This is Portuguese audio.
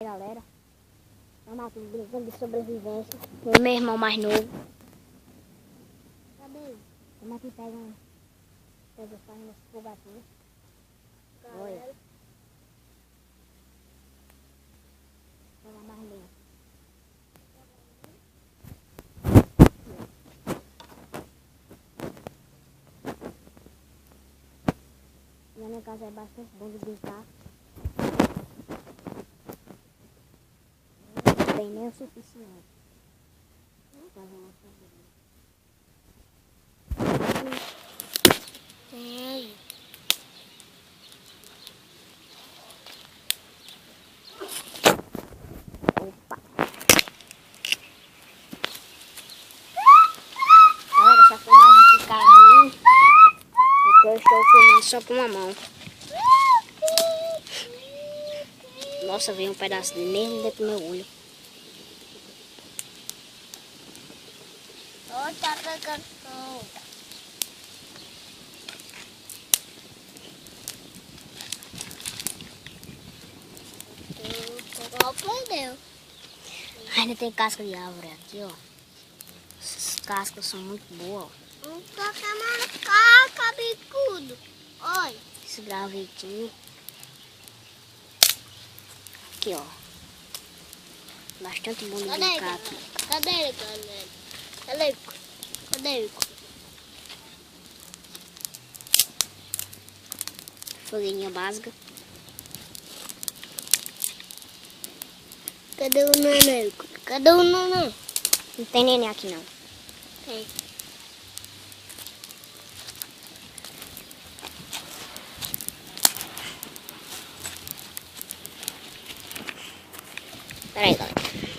Galera, vamos aqui brincando de sobrevivência. O meu irmão mais novo. Cadê ele? Vamos aqui pegando. Pega fazendo esse fogo aqui. Olha. Pega mais lento. Na minha casa é bastante bom de brincar. Não tem nem o suficiente. Tem. Opa. Galera, essa filmagem ficar ruim, porque eu estou filmando só com uma mão. Nossa, veio um pedaço de mesmo dentro do meu olho. Oh, tá pegando fogo. Qual perdeu? Ainda tem casca de árvore aqui, ó. Essas cascas são muito boas, ó. Não tá queimando casca, bicudo. Olha. Esse gravetinho. Aqui, ó. Bastante bom de Cadê ele, brincar aqui. Cadê ele, galera? Cadê ele? Cadê ele? Fogueirinha básica. Cadê o neném? Cadê o neném? Não tem neném aqui, não. Tem. Pera aí, galera.